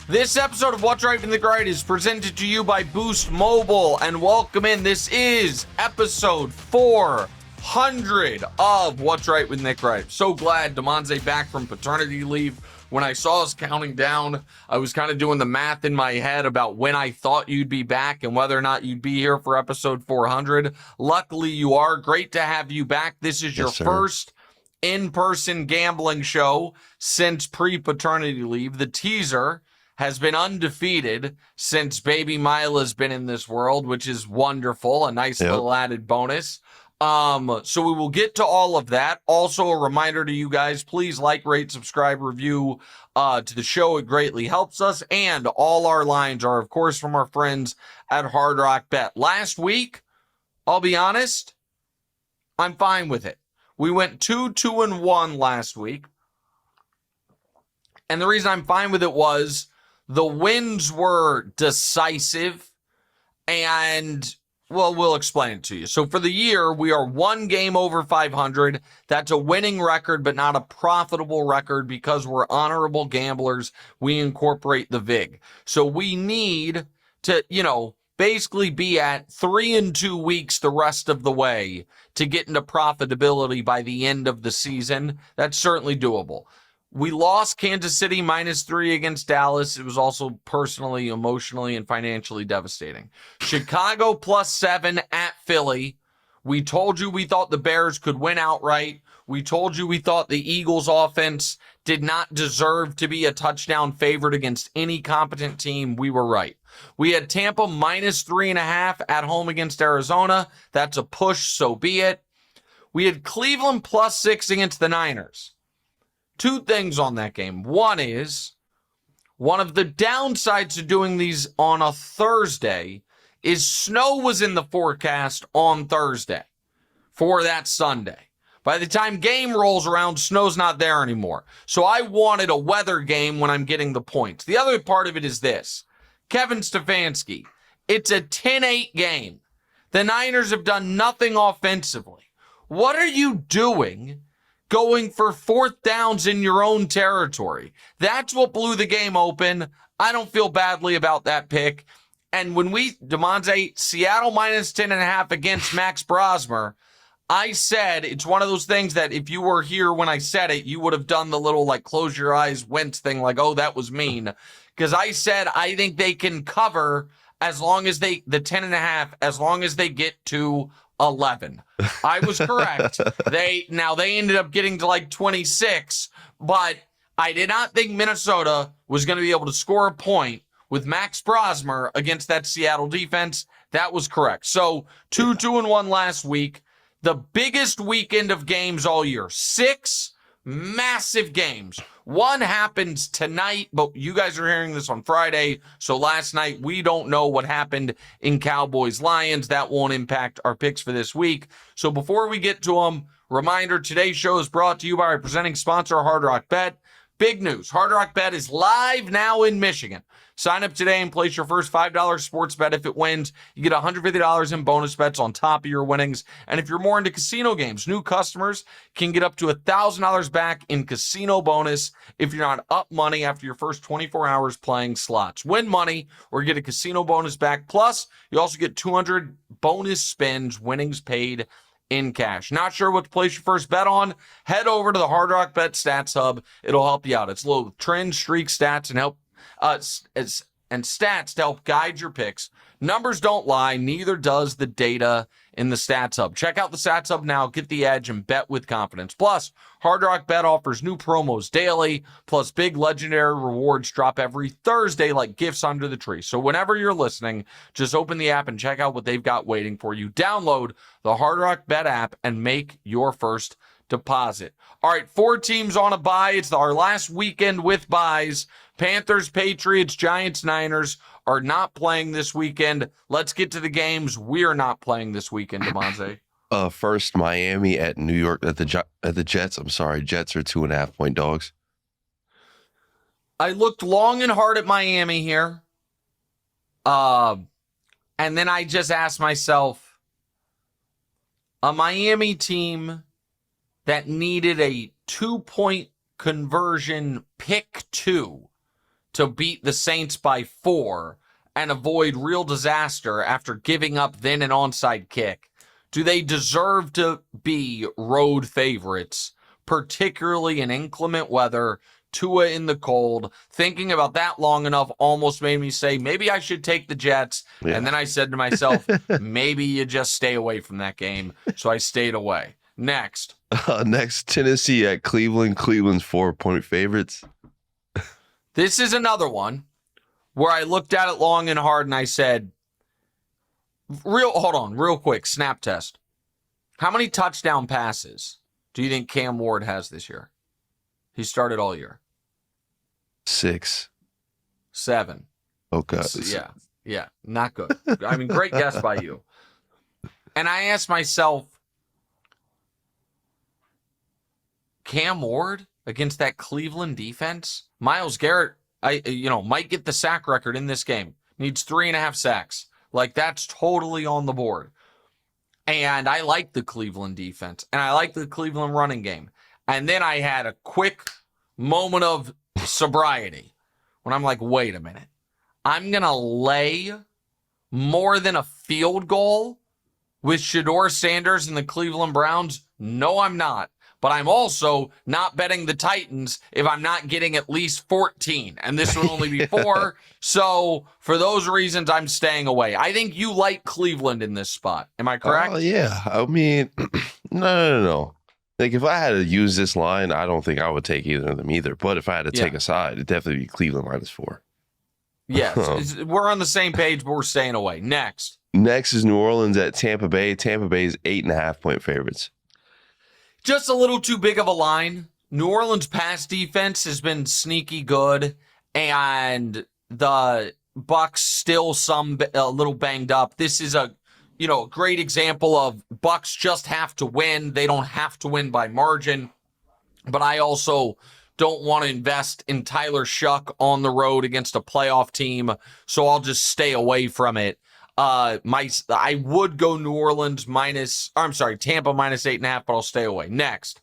This episode of What's Right in the Grind is presented to you by Boost Mobile, and welcome in. This is episode 400 of What's Right with Nick Wright. So glad Damonza back from paternity leave. When I saw us counting down, I was kind of doing the math in my head about when I thought you'd be back and whether or not you'd be here for episode 400. Luckily, you are. Great to have you back. This is your first in-person gambling show since pre-paternity leave. The teaser has been undefeated since baby Mila's been in this world, which is wonderful. A nice little added bonus. So we will get to all of that. Also, a reminder to you guys, please like, rate, subscribe, review to the show. It greatly helps us. And all our lines are, of course, from our friends at Hard Rock Bet. Last week, I'll be honest, I'm fine with it. We went 2-2-1 last week. And the reason I'm fine with it was the wins were decisive, and, well, we'll explain it to you. So for the year, we are one game over 500. That's a winning record, but not a profitable record because we're honorable gamblers. We incorporate the VIG. So we need to, basically be at 3 and 2 weeks the rest of the way to get into profitability by the end of the season. That's certainly doable. We lost Kansas City -3 against Dallas. It was also personally, emotionally, and financially devastating. Chicago +7 at Philly. We told you we thought the Bears could win outright. We told you we thought the Eagles offense did not deserve to be a touchdown favorite against any competent team. We were right. We had Tampa -3.5 at home against Arizona. That's a push, so be it. We had Cleveland +6 against the Niners. Two things on that game. One is, one of the downsides of doing these on a Thursday is snow was in the forecast on Thursday for that Sunday. By the time game rolls around, snow's not there anymore. So I wanted a weather game when I'm getting the points. The other part of it is this. Kevin Stefanski, it's a 10-8 game. The Niners have done nothing offensively. What are you doing going for fourth downs in your own territory? That's what blew the game open. I don't feel badly about that pick. And when Damonza, Seattle -10.5 against Max Brosmer, I said it's one of those things that if you were here when I said it, you would have done the little close your eyes wince thing, oh, that was mean. Because I said I think they can cover as long as the 10.5, as long as they get to 11. I was correct. They ended up getting to 26, but I did not think Minnesota was going to be able to score a point with Max Brosmer against that Seattle defense. That was correct. So 2-2-1 last week. The biggest weekend of games all year. 6 massive games. One happens tonight, but you guys are hearing this on Friday. So last night, we don't know what happened in Cowboys-Lions. That won't impact our picks for this week. So before we get to them, reminder, today's show is brought to you by our presenting sponsor, Hard Rock Bet. Big news. Hard Rock Bet is live now in Michigan. Sign up today and place your first $5 sports bet. If it wins, you get $150 in bonus bets on top of your winnings. And if you're more into casino games, new customers can get up to $1,000 back in casino bonus if you're not up money after your first 24 hours playing slots. Win money or get a casino bonus back. Plus, you also get 200 bonus spins, winnings paid in cash. Not sure what to place your first bet on? Head over to the Hard Rock Bet Stats Hub. It'll help you out. It's low trend, streak stats, and help stats to help guide your picks. Numbers don't lie, neither does the data in the Stats Hub. Check out the Stats Hub now, get the edge, and bet with confidence. Plus, Hard Rock Bet offers new promos daily, plus big legendary rewards drop every Thursday like gifts under the tree. So whenever you're listening, just open the app and check out what they've got waiting for you. Download the Hard Rock Bet app and make your first deposit. All right, 4 teams on a bye. It's our last weekend with byes. Panthers, Patriots, Giants, Niners are not playing this weekend. Let's get to the games we're not playing this weekend, Damonza. First, Miami at New York at the Jets. I'm sorry, Jets are 2.5-point dogs. I looked long and hard at Miami here. And then I just asked myself, a Miami team that needed a 2-point conversion pick 2 to beat the Saints by 4 and avoid real disaster after giving up then an onside kick? Do they deserve to be road favorites, particularly in inclement weather, Tua in the cold? Thinking about that long enough almost made me say, maybe I should take the Jets. Yeah. And then I said to myself, maybe you just stay away from that game. So I stayed away. Next. Next, Tennessee at Cleveland. Cleveland's 4-point favorites. This is another one where I looked at it long and hard and I said, hold on, real quick, snap test. How many touchdown passes do you think Cam Ward has this year? He started all year. 6. 7. Okay. Yeah, not good. I mean, great guess by you. And I asked myself, Cam Ward against that Cleveland defense? Myles Garrett, might get the sack record in this game. Needs 3.5 sacks. Like, that's totally on the board. And I like the Cleveland defense. And I like the Cleveland running game. And then I had a quick moment of sobriety when I'm like, wait a minute. I'm going to lay more than a field goal with Shedeur Sanders and the Cleveland Browns? No, I'm not. But I'm also not betting the Titans if I'm not getting at least 14. And this would only be 4. So for those reasons, I'm staying away. I think you like Cleveland in this spot. Am I correct? Yeah. I mean, no. Like, if I had to use this line, I don't think I would take either of them either. But if I had to take a side, it'd definitely be Cleveland -4. Yes. We're on the same page, but we're staying away. Next is New Orleans at Tampa Bay. Tampa Bay's 8.5-point favorites. Just a little too big of a line. New Orleans' pass defense has been sneaky good, and the Bucs still a little banged up. This is a great example of Bucs just have to win. They don't have to win by margin. But I also don't want to invest in Tyler Shuck on the road against a playoff team, so I'll just stay away from it. I would go New Orleans Tampa -8.5, but I'll stay away. Next,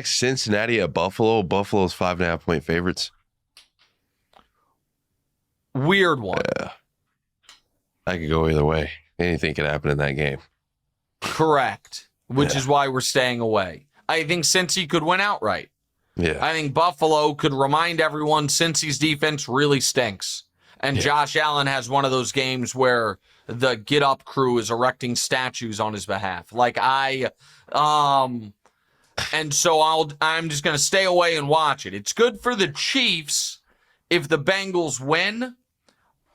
Cincinnati at Buffalo. Buffalo's 5.5-point favorites. Weird one. Yeah. I could go either way. Anything could happen in that game. Correct. Which is why we're staying away. I think Cincy could win outright. Yeah. I think Buffalo could remind everyone Cincy's defense really stinks. And Josh Allen has one of those games where the Get Up crew is erecting statues on his behalf. And so I'm just going to stay away and watch it. It's good for the Chiefs if the Bengals win.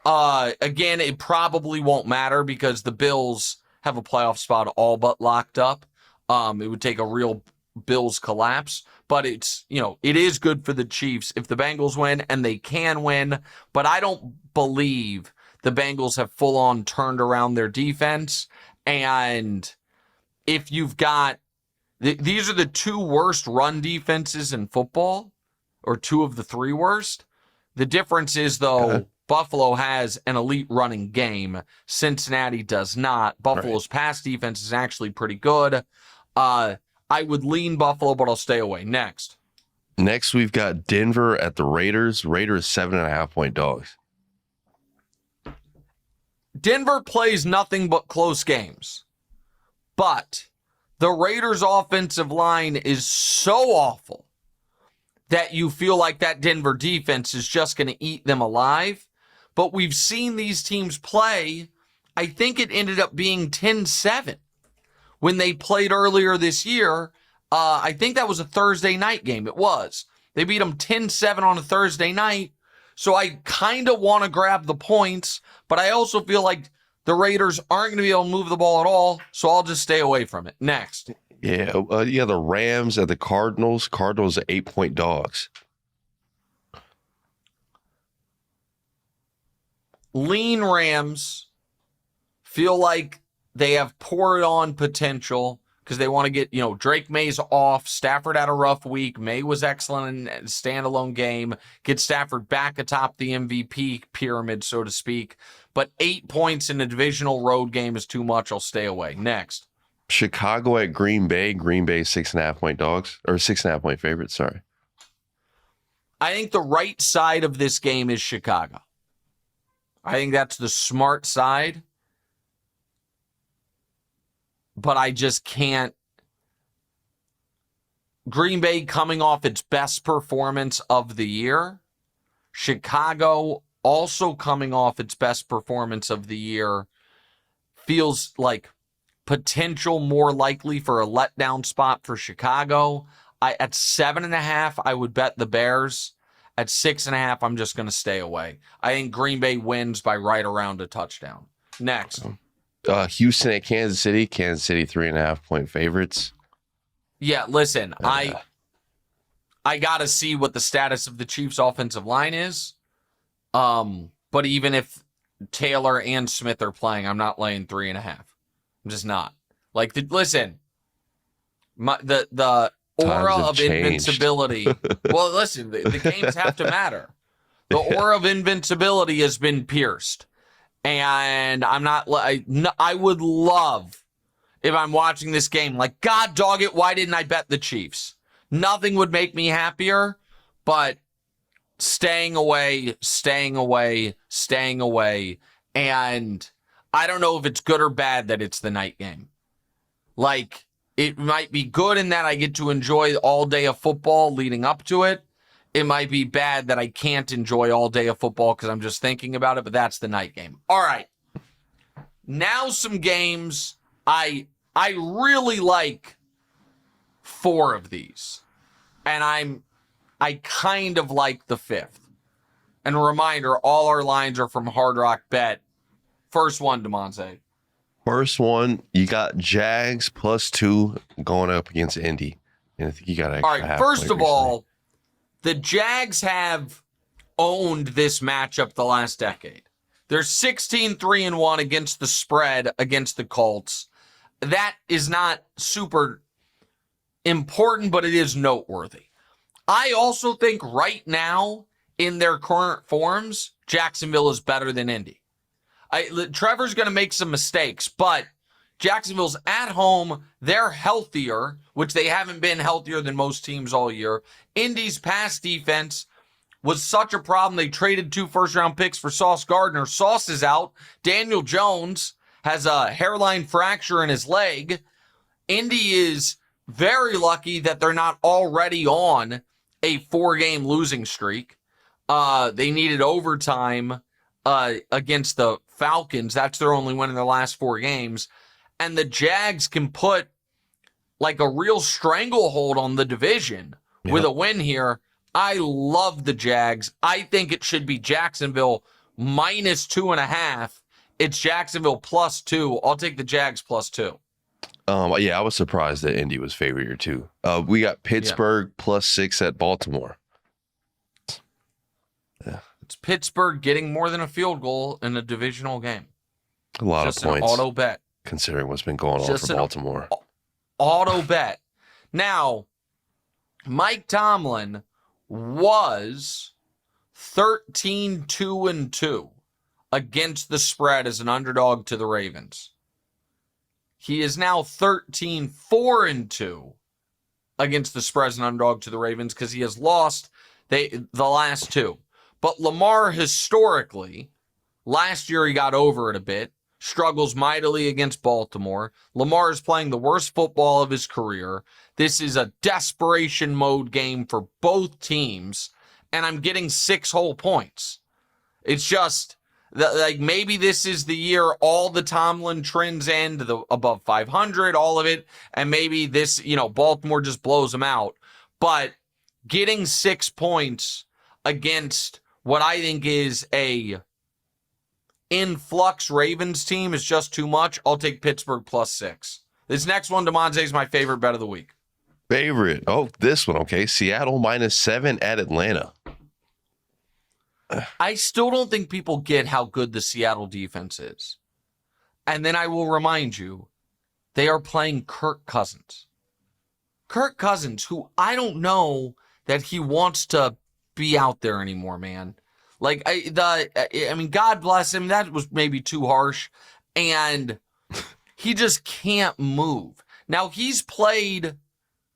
Again, it probably won't matter because the Bills have a playoff spot all but locked up. It would take a real Bills collapse, but it is good for the Chiefs if the Bengals win, and they can win, but I don't believe the Bengals have full on turned around their defense. And if you've got, these are the 2 worst run defenses in football, or 2 of the 3 worst. The difference is though, Buffalo has an elite running game. Cincinnati does not. Buffalo's pass defense is actually pretty good. I would lean Buffalo, but I'll stay away. Next, we've got Denver at the Raiders. Raiders 7.5-point dogs. Denver plays nothing but close games. But the Raiders' offensive line is so awful that you feel like that Denver defense is just going to eat them alive. But we've seen these teams play. I think it ended up being 10-7. When they played earlier this year. I think that was a Thursday night game. It was. They beat them 10-7 on a Thursday night. So I kind of want to grab the points, but I also feel like the Raiders aren't going to be able to move the ball at all, so I'll just stay away from it. Next. The Rams at the Cardinals. Cardinals are 8-point dogs. Lean Rams feel like they have poured on potential because they want to get, Drake May's off. Stafford had a rough week. May was excellent in a standalone game. Get Stafford back atop the MVP pyramid, so to speak. But 8 points in a divisional road game is too much. I'll stay away. Next. Chicago at Green Bay. Green Bay 6.5-point dogs, or 6.5-point favorites, sorry. I think the right side of this game is Chicago. I think that's the smart side. But I just can't. Green Bay coming off its best performance of the year. Chicago also coming off its best performance of the year. Feels like potential more likely for a letdown spot for Chicago. At 7.5, I would bet the Bears. At 6.5, I'm just going to stay away. I think Green Bay wins by right around a touchdown. Next. Houston at Kansas City. Kansas City 3.5-point favorites. Yeah, listen, I got to see what the status of the Chiefs' offensive line is. But even if Taylor and Smith are playing, I'm not laying 3.5. I'm just not. Like, listen, the aura of invincibility. Well, listen, the games have to matter. The aura of invincibility has been pierced. And I'm not, I would love, if I'm watching this game, like, God dog it, why didn't I bet the Chiefs? Nothing would make me happier, but staying away. And I don't know if it's good or bad that it's the night game. Like, it might be good in that I get to enjoy all day of football leading up to it. It might be bad that I can't enjoy all day of football because I'm just thinking about it, but that's the night game. All right. Now some games. I really like 4 of these. And I kind of like the 5th. And a reminder, all our lines are from Hard Rock Bet. First one, Damonza. First one, you got Jags +2 going up against Indy. And I think you got all right, first of all, the Jags have owned this matchup the last decade. They're 16-3-1 against the spread against the Colts. That is not super important, but it is noteworthy. I also think right now, in their current forms, Jacksonville is better than Indy. Trevor's going to make some mistakes, but Jacksonville's at home. They're healthier, which they haven't been healthier than most teams all year. Indy's pass defense was such a problem. They traded 2 first-round picks for Sauce Gardner. Sauce is out. Daniel Jones has a hairline fracture in his leg. Indy is very lucky that they're not already on a 4-game losing streak. They needed overtime against the Falcons. That's their only win in their last 4 games. And the Jags can put like a real stranglehold on the division with a win here. I love the Jags. I think it should be Jacksonville -2.5. It's Jacksonville +2. I'll take the Jags +2. Yeah, I was surprised that Indy was favored here too. We got Pittsburgh +6 at Baltimore. Yeah. It's Pittsburgh getting more than a field goal in a divisional game. A lot of points. An auto bet. Considering what's been going on for Baltimore. Auto bet. Now, Mike Tomlin was 13-2-2 against the spread as an underdog to the Ravens. He is now 13-4-2 against the spread as an underdog to the Ravens because he has lost the last 2. But Lamar historically, last year he got over it a bit, struggles mightily against Baltimore. Lamar is playing the worst football of his career. This is a desperation mode game for both teams, and I'm getting 6 whole points. It's just like maybe this is the year all the Tomlin trends end, the above 500, all of it, and maybe this, Baltimore just blows them out. But getting 6 points against what I think is a influx Ravens team is just too much. I'll take Pittsburgh +6. This next one, Damonza, is my favorite bet of the week. Favorite? Oh, this one. Okay. Seattle -7 at Atlanta. I still don't think people get how good the Seattle defense is. And then I will remind you, they are playing Kirk Cousins. Kirk Cousins, who I don't know that he wants to be out there anymore, man. Like, God bless him. That was maybe too harsh. And he just can't move. Now, he's played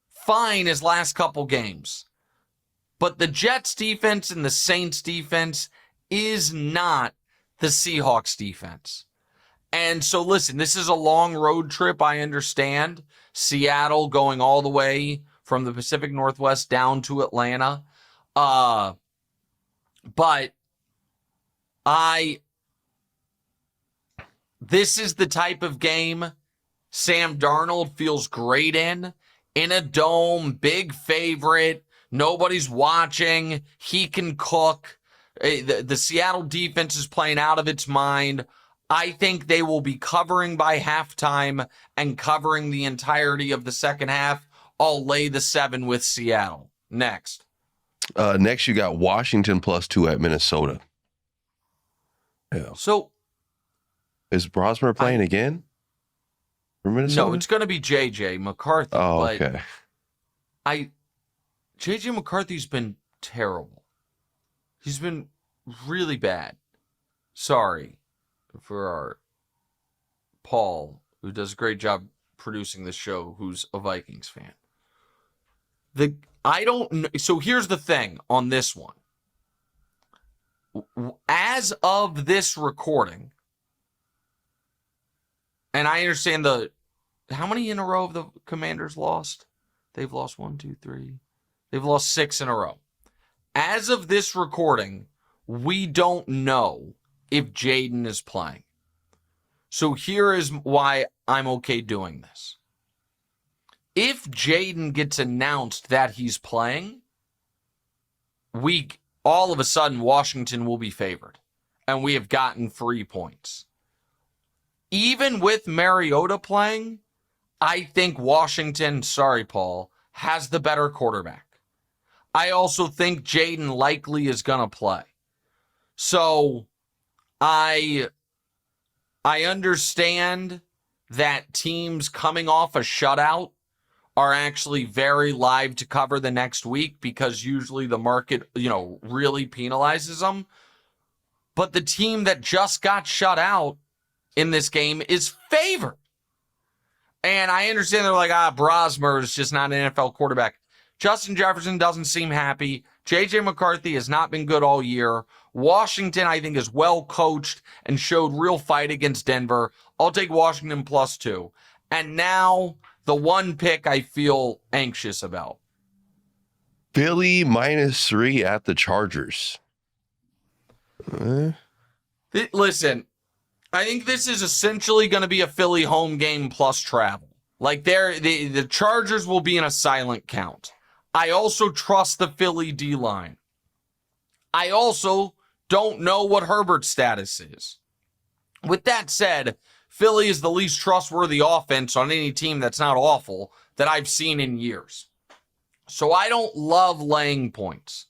fine his last couple games. But the Jets defense and the Saints defense is not the Seahawks defense. And so listen, this is a long road trip, I understand. Seattle going all the way from the Pacific Northwest down to Atlanta. But this is the type of game Sam Darnold feels great in a dome, big favorite. Nobody's watching. He can cook. The Seattle defense is playing out of its mind. I think they will be covering by halftime and covering the entirety of the second half. I'll lay the 7 with Seattle. Next, you got Washington +2 at Minnesota. Yeah. So is Brosmer playing again for Minnesota? No, it's going to be J.J. McCarthy. Oh, okay. J.J. McCarthy's been terrible. He's been really bad. Sorry for our Paul, who does a great job producing this show, who's a Vikings fan. I don't know. So here's the thing on this one. As of this recording, and I understand how many in a row have the Commanders lost? They've lost 1, 2, 3. They've lost 6 in a row. As of this recording, we don't know if Jaden is playing. So here is why I'm okay doing this. If Jaden gets announced that he's playing, all of a sudden Washington will be favored. And we have gotten 3 points. Even with Mariota playing, I think Washington, sorry Paul, has the better quarterback. I also think Jaden likely is going to play. So I understand that teams coming off a shutout are actually very live to cover the next week because usually the market, really penalizes them. But the team that just got shut out in this game is favored. And I understand they're like, Brosmer is just not an NFL quarterback. Justin Jefferson doesn't seem happy. J.J. McCarthy has not been good all year. Washington, I think, is well coached and showed real fight against Denver. I'll take Washington +2. And now the one pick I feel anxious about. Philly -3 at the Chargers. Listen, I think this is essentially going to be a Philly home game plus travel. Like the Chargers will be in a silent count. I also trust the Philly D-line. I also don't know what Herbert's status is. With that said, Philly is the least trustworthy offense on any team that's not awful that I've seen in years. So I don't love laying points.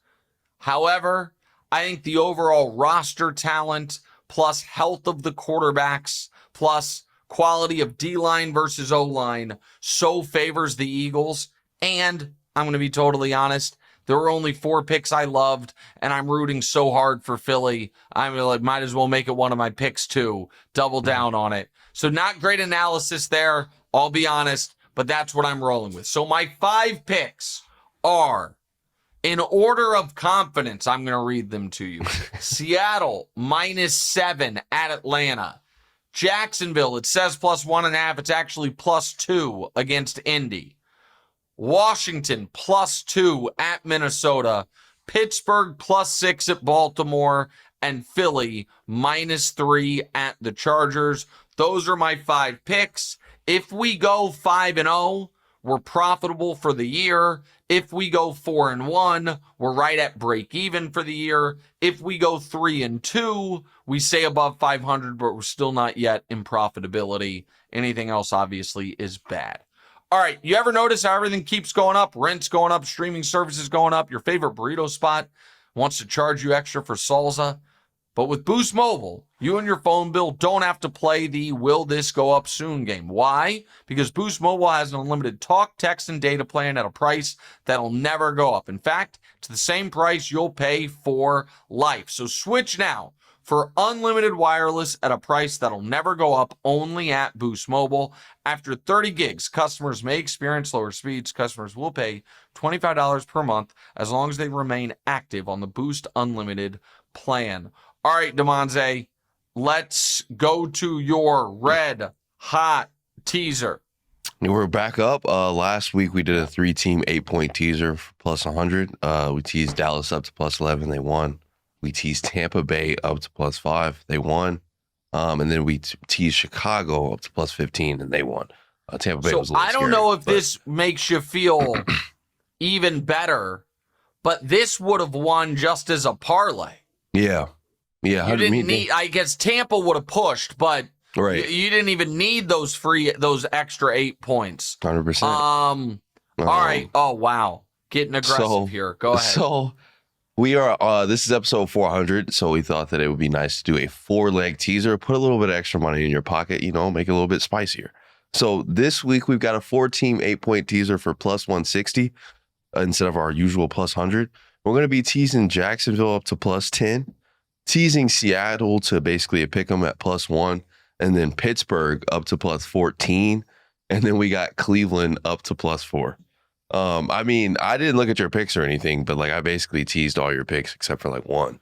However, I think the overall roster talent plus health of the quarterbacks plus quality of D-line versus O-line so favors the Eagles. And I'm going to be totally honest, there were only 4 picks I loved, and I'm rooting so hard for Philly. I'm like, might as well make it one of my picks too. Double down on it. So not great analysis there, I'll be honest, but that's what I'm rolling with. So my 5 picks are, in order of confidence, I'm going to read them to you. Seattle -7 at Atlanta. Jacksonville, it says +1.5. It's actually +2 against Indy. Washington +2 at Minnesota. Pittsburgh +6 at Baltimore. And Philly -3 at the Chargers. Those are my 5 picks. If we go 5-0, we're profitable for the year. If we go 4-1, we're right at break even for the year. If we go 3-2, we stay above 500, but we're still not yet in profitability. Anything else, obviously, is bad. All right, you ever notice how everything keeps going up? Rent's going up, streaming services going up. Your favorite burrito spot wants to charge you extra for salsa. But with Boost Mobile, you and your phone bill don't have to play the will this go up soon game. Why? Because Boost Mobile has an unlimited talk, text, and data plan at a price that'll never go up. In fact, it's the same price you'll pay for life. So switch now for unlimited wireless at a price that'll never go up, only at Boost Mobile. After 30 gigs, customers may experience lower speeds. Customers will pay $25 per month as long as they remain active on the Boost Unlimited plan. All right, Damonza, let's go to your red hot teaser. We're back up. Last week we did a 3-team 8-point teaser for plus 100. We teased Dallas up to plus 11. They won. We teased Tampa Bay up to plus 5. They won. And then we teased Chicago up to plus 15, and they won. Tampa Bay was a little I don't scary, know if this makes you feel even better, but this would have won just as a parlay. Yeah. Yeah. You didn't need, I guess Tampa would have pushed, but right. you didn't even need those extra 8 points. 100%. All right. Oh, wow. Getting aggressive here. Go ahead. So we are, this is episode 400. So we thought that it would be nice to do a 4-leg teaser, put a little bit of extra money in your pocket, make it a little bit spicier. So this week we've got a 4-team 8-point teaser for plus 160 instead of our usual plus 100. We're going to be teasing Jacksonville up to plus 10. Teasing Seattle to basically a pick 'em at plus 1, and then Pittsburgh up to plus 14, and then we got Cleveland up to plus 4. I didn't look at your picks or anything, but I basically teased all your picks except for one.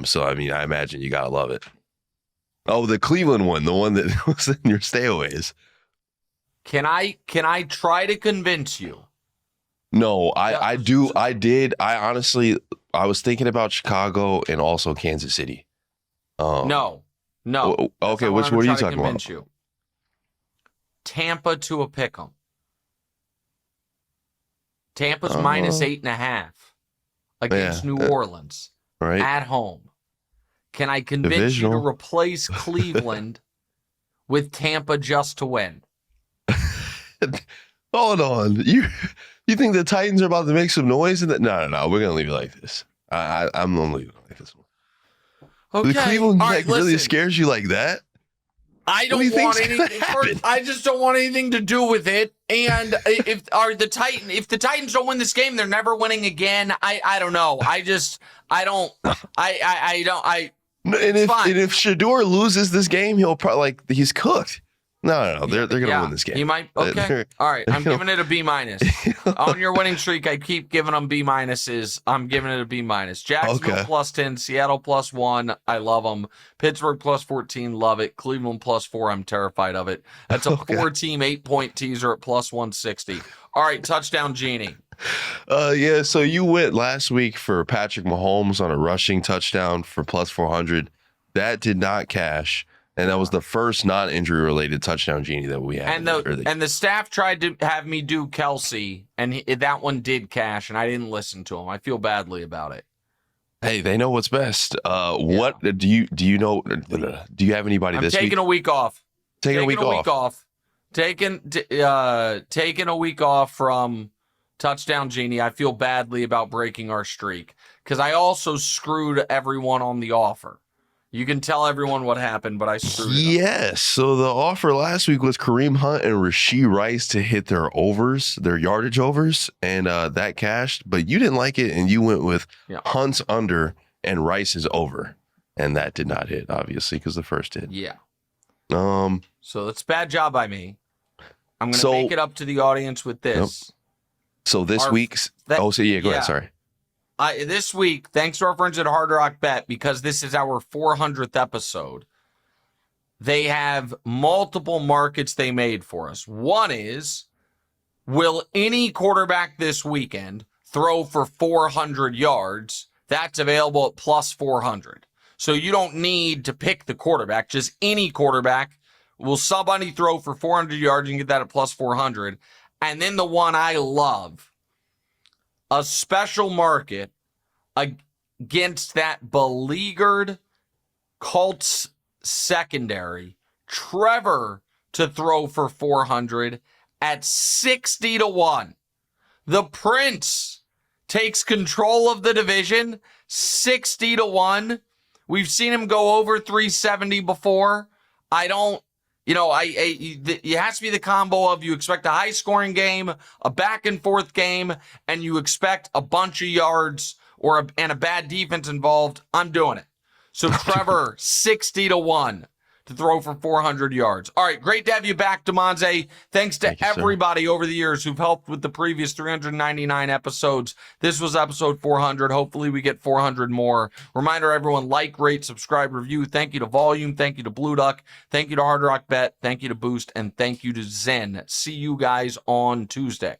So I imagine you gotta love it. Oh, the Cleveland one, the one that was in your stayaways. Can I try to convince you? No, I did. I was thinking about Chicago and also Kansas City. No. Okay, what are you talking about? Tampa to a pick'em. Tampa's minus 8.5 against New Orleans at home. Can I convince you to replace Cleveland with Tampa just to win? Hold on. You think the Titans are about to make some noise? No. We're gonna leave it like this. I'm gonna leave it like this one. Okay. The Cleveland really scares you like that? I don't want anything. I just don't want anything to do with it. And if the Titans don't win this game, they're never winning again. I don't know. And if Shador loses this game, he'll probably he's cooked. No. They're gonna win this game. He might. Okay. All right. I'm giving it a B-. On your winning streak, I keep giving them B-. I'm giving it a B-. Jacksonville plus 10, Seattle plus 1. I love them. Pittsburgh plus 14. Love it. Cleveland plus 4. I'm terrified of it. That's a 4-team 8-point teaser at plus 160. All right. Touchdown Genie. Yeah. So you went last week for Patrick Mahomes on a rushing touchdown for plus 400. That did not cash. And that was the first non-injury related touchdown Genie that we had. And the staff tried to have me do Kelce, and that one did cash, and I didn't listen to him. I feel badly about it. Hey, they know what's best. What do you know? Do you have anybody this week? Taking a week off. Taking a week off. Taking a week off from touchdown Genie. I feel badly about breaking our streak because I also screwed everyone on the offer. You can tell everyone what happened, but I screwed it up. Yes. So the offer last week was Kareem Hunt and Rashee Rice to hit their yardage overs, and that cashed. But you didn't like it, and you went with Hunt's under and Rice's over, and that did not hit, obviously, because the first did. Yeah. So it's a bad job by me. I'm going to make it up to the audience with this. Nope. So this week's... go ahead. Sorry. This week, thanks to our friends at Hard Rock Bet, because this is our 400th episode, they have multiple markets they made for us. One is, will any quarterback this weekend throw for 400 yards? That's available at plus 400. So you don't need to pick the quarterback, just any quarterback. Will somebody throw for 400 yards and get that at plus 400? And then the one I love, a special market against that beleaguered Colts secondary, Trevor to throw for 400 at 60-1. The Prince takes control of the division 60-1 We've seen him go over 370 before. I don't, it has to be the combo of you expect a high scoring game, a back and forth game, and you expect a bunch of yards and a bad defense involved. I'm doing it. So Trevor, 60-1 to throw for 400 yards. All right, great to have you back, Damonza. Thanks to everybody over the years who've helped with the previous 399 episodes. This was episode 400. Hopefully we get 400 more. Reminder, everyone, like, rate, subscribe, review. Thank you to Volume. Thank you to Blue Duck. Thank you to Hard Rock Bet. Thank you to Boost. And thank you to Zen. See you guys on Tuesday.